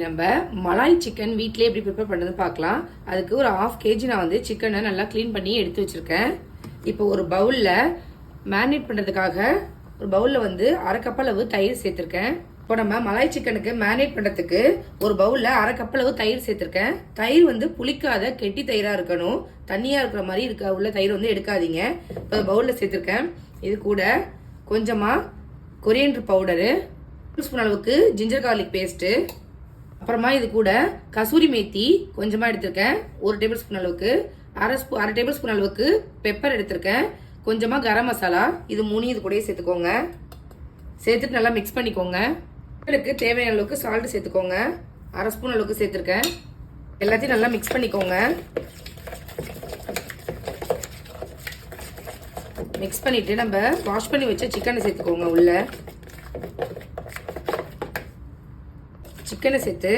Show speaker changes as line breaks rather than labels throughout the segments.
நம்ம Malay chicken வீட்டிலே எப்படி ப்ரிப்பேர் பண்ணுறது பார்க்கலாம். அதுக்கு ஒரு 1/2 kg நான் வந்து சிக்கனை நல்லா க்ளீன் பண்ணி எடுத்து வச்சுருக்கேன். இப்போ ஒரு பவுலில் மேரினேட் பண்ணுறதுக்காக ஒரு பவுலில் வந்து 1/2 கப் அளவு தயிர் சேர்த்துருக்கேன். இப்போ நம்ம மலாய் சிக்கனுக்கு மேரினேட் பண்ணுறதுக்கு ஒரு பவுலில் 1/2 கப் அளவு தயிர் சேர்த்துருக்கேன். தயிர் வந்து புளிக்காத கெட்டி தயிராக இருக்கணும். தண்ணியாக இருக்கிற மாதிரி உள்ள தயிர் வந்து எடுக்காதீங்க. இப்போ பவுலில் சேர்த்துருக்கேன். இது கூட கொஞ்சமாக கொரியண்டர் பவுடரு, 1 ஸ்பூன் அளவுக்கு ஜிஞ்சர் கார்லிக் பேஸ்ட்டு, அப்புறமா இது கூட கசூரி மேத்தி கொஞ்சமாக எடுத்திருக்கேன். 1 டேபிள் ஸ்பூன் அளவுக்கு, அரை டேபிள் ஸ்பூன் அளவுக்கு பெப்பர் எடுத்திருக்கேன். கொஞ்சமாக கரம் மசாலா, இது 3 இது கூடயே சேர்த்துக்கோங்க. சேர்த்துட்டு நல்லா மிக்ஸ் பண்ணிக்கோங்க. இதுக்கு தேவையான அளவுக்கு சால்ட் சேர்த்துக்கோங்க. 1/2 ஸ்பூன் அளவுக்கு சேர்த்துருக்கேன். எல்லாத்தையும் நல்லா மிக்ஸ் பண்ணிக்கோங்க. மிக்ஸ் பண்ணிட்டு நம்ம வாஷ் பண்ணி வச்ச சிக்கனை சேர்த்துக்கோங்க. உள்ள சிக்கனை சேர்த்து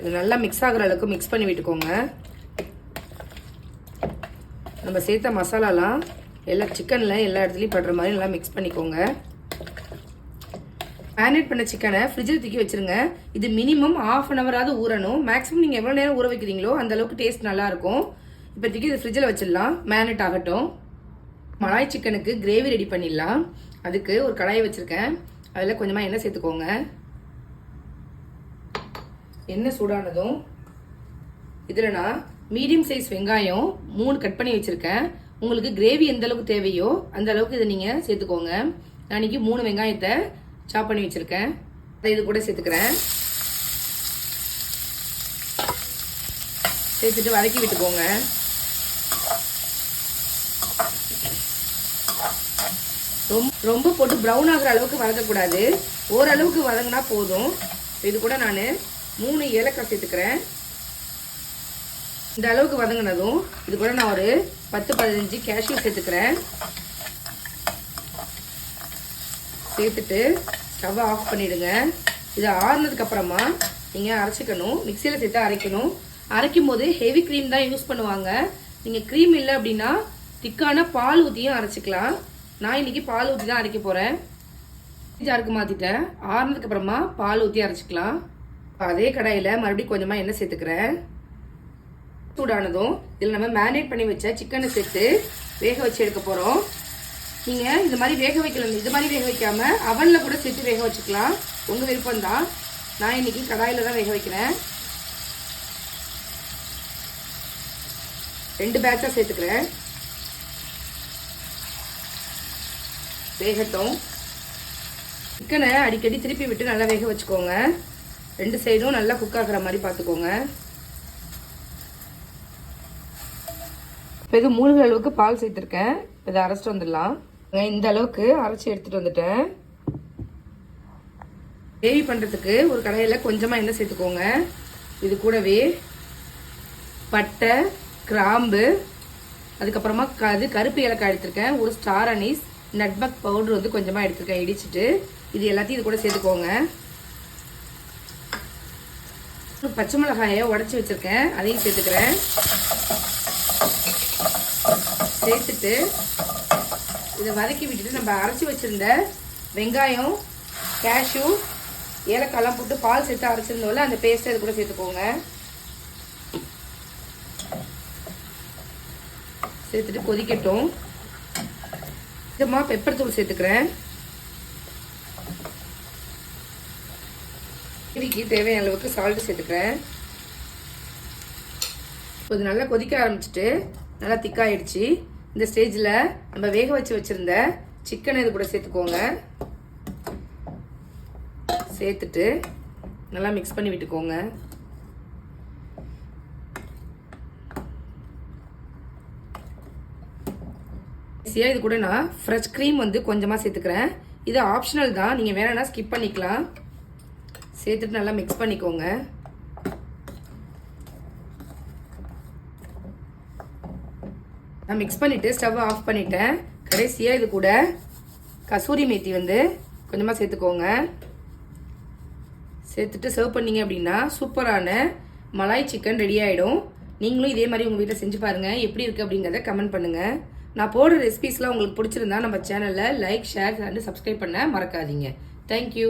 இது நல்லா மிக்ஸ் ஆகிற அளவுக்கு மிக்ஸ் பண்ணி விட்டுக்கோங்க. நம்ம சேர்த்த மசாலாலாம் சிக்கனில் எல்லா இடத்துலையும் படுற மாதிரி நல்லா மிக்ஸ் பண்ணிக்கோங்க. மேரினேட் பண்ண சிக்கனை ஃப்ரிட்ஜில் தூக்கி வச்சுருங்க. இது மினிமம் 1/2 an hour ஊறணும். மேக்ஸிமம் நீங்கள் எவ்வளோ நேரம் ஊற வைக்கிறீங்களோ அந்த அளவுக்கு டேஸ்ட் நல்லாயிருக்கும். இப்போதைக்கு இது ஃப்ரிட்ஜில் வச்சிடலாம், மேரினேட் ஆகட்டும். மலாய் சிக்கனுக்கு கிரேவி ரெடி பண்ணிடலாம். அதுக்கு ஒரு கடாயை வச்சுருக்கேன். அதில் கொஞ்சமாக எண்ணெய் சேர்த்துக்கோங்க. எண்ணெய் சூடானதும் இதில் நான் மீடியம் சைஸ் வெங்காயம் 3 கட் பண்ணி வச்சுருக்கேன். உங்களுக்கு கிரேவி எந்த அளவுக்கு தேவையோ அந்த அளவுக்கு இதை நீங்கள் சேர்த்துக்கோங்க. நான் இன்றைக்கி 3 வெங்காயத்தை சாப் பண்ணி வச்சுருக்கேன். அதை இது கூட சேர்த்துக்கிறேன். சேர்த்துட்டு வதக்கி விட்டுக்கோங்க. ரொம்ப போட்டு ப்ரௌன் ஆகிற அளவுக்கு வதக்கக்கூடாது. ஓரளவுக்கு வதங்கினா போதும். இது கூட நான் 3 ஏலக்காய் சேர்த்துக்கிறேன். இந்த அளவுக்கு வதங்கினதும் இது கூட நான் ஒரு 10-15 கேஷ்யூ சேர்த்துக்கிறேன். சேர்த்துட்டு ஸ்டவ்வை ஆஃப் பண்ணிவிடுங்க. இது ஆறுனதுக்கு அப்புறமா நீங்கள் அரைச்சிக்கணும். மிக்சியில் சேர்த்து அரைக்கணும். அரைக்கும் போது ஹெவி க்ரீம் தான் யூஸ் பண்ணுவாங்க. நீங்கள் க்ரீம் இல்லை அப்படின்னா திக்கான பால் ஊற்றியும் அரைச்சிக்கலாம். நான் இன்றைக்கி பால் ஊற்றி தான் அரைக்க போகிறேன். ஜாருக்கு மாற்றிட்டேன். ஆறுனதுக்கு அப்புறமா பால் ஊற்றி அரைச்சிக்கலாம். அதே கடாயில் மறுபடியும் கொஞ்சமாக எண்ணெய் சேர்த்துக்கிறேன். சூடானதும் இதில் நம்ம மேரினேட் பண்ணி வச்ச சிக்கனை சேர்த்து வேக வச்சு எடுக்க போகிறோம். நீங்கள் இந்த மாதிரி வேக வைக்கலாம். இது மாதிரி வேக வைக்காமல் அவனில் கூட சேர்த்து வேக வச்சுக்கலாம். உங்கள் விருப்பம்தான். நான் இன்றைக்கி கடாயில் தான் வேக வைக்கிறேன். 2 பேட்சாக சேர்த்துக்கிறேன். வேகட்டும். சிக்கனை அடிக்கடி திருப்பி விட்டு நல்லா வேக வச்சுக்கோங்க. 2 சைடும் நல்லா குக் ஆகிற மாதிரி பார்த்துக்கோங்க. இப்போ இது 3 அளவுக்கு பால் சேர்த்துருக்கேன். இதை அரைச்சிட்டு வந்துடலாம். இந்த அளவுக்கு அரைச்சி எடுத்துகிட்டு வந்துட்டேன். கிரேவி பண்ணுறதுக்கு ஒரு கடாயில் கொஞ்சமாக எண்ணெய் சேர்த்துக்கோங்க. இது கூடவே பட்டை, கிராம்பு, அதுக்கப்புறமா கருப்பு ஏலக்காய் எடுத்திருக்கேன். ஒரு ஸ்டார் அனீஸ், நட்மக் பவுடர் வந்து கொஞ்சமாக எடுத்திருக்கேன் இடிச்சிட்டு. இது எல்லாத்தையும் இது கூட சேர்த்துக்கோங்க. பச்சை மிளகாயை உடச்சி வச்சுருக்கேன், அதையும் சேர்த்துக்கிறேன். சேர்த்துட்டு இதை வதக்கி விட்டுட்டு நம்ம அரைச்சி வச்சுருந்த வெங்காயம், கேஷ்யூ, ஏலக்காய்லாம் போட்டு பால் சேர்த்து அரைச்சிருந்தோம்ல அந்த பேஸ்ட்டை இது கூட சேர்த்துக்கோங்க. சேர்த்துட்டு கொதிக்கட்டும். கொஞ்சமாக பெப்பர் தூள் சேர்த்துக்கிறேன். கிரேவிக்கு தேவையான அளவுக்கு சால்ட்டு சேர்த்துக்கிறேன். கொஞ்சம் நல்லா கொதிக்க ஆரம்பிச்சுட்டு நல்லா திக்காயிடுச்சு. இந்த ஸ்டேஜில் நம்ம வேக வச்சுருந்த சிக்கனை இது கூட சேர்த்துக்கோங்க. சேர்த்துட்டு நல்லா மிக்ஸ் பண்ணி விட்டுக்கோங்க. இது கூட நான் ஃப்ரெஷ் க்ரீம் வந்து கொஞ்சமாக சேர்த்துக்கிறேன். இது ஆப்ஷனல் தான், நீங்கள் வேணும்னா ஸ்கிப் பண்ணிக்கலாம். சேர்த்துட்டு நல்லா மிக்ஸ் பண்ணிக்கோங்க. நான் மிக்ஸ் பண்ணிவிட்டு ஸ்டவ்வை ஆஃப் பண்ணிட்டேன். கடைசியாக இது கூட கசூரி மேத்தி வந்து கொஞ்சமாக சேர்த்துக்கோங்க. சேர்த்துட்டு சர்வ் பண்ணிங்க அப்படின்னா சூப்பரான மலாய் சிக்கன் ரெடி ஆகிடும். நீங்களும் இதே மாதிரி உங்கள் வீட்டில் செஞ்சு பாருங்கள். எப்படி இருக்குது அப்படிங்கிறத கமெண்ட் பண்ணுங்கள். நான் போடுற ரெசிபீஸ்லாம் உங்களுக்கு பிடிச்சிருந்தா நம்ம சேனலில் லைக், ஷேர் அண்ட் சப்ஸ்கிரைப் பண்ண மறக்காதீங்க. தேங்க்யூ.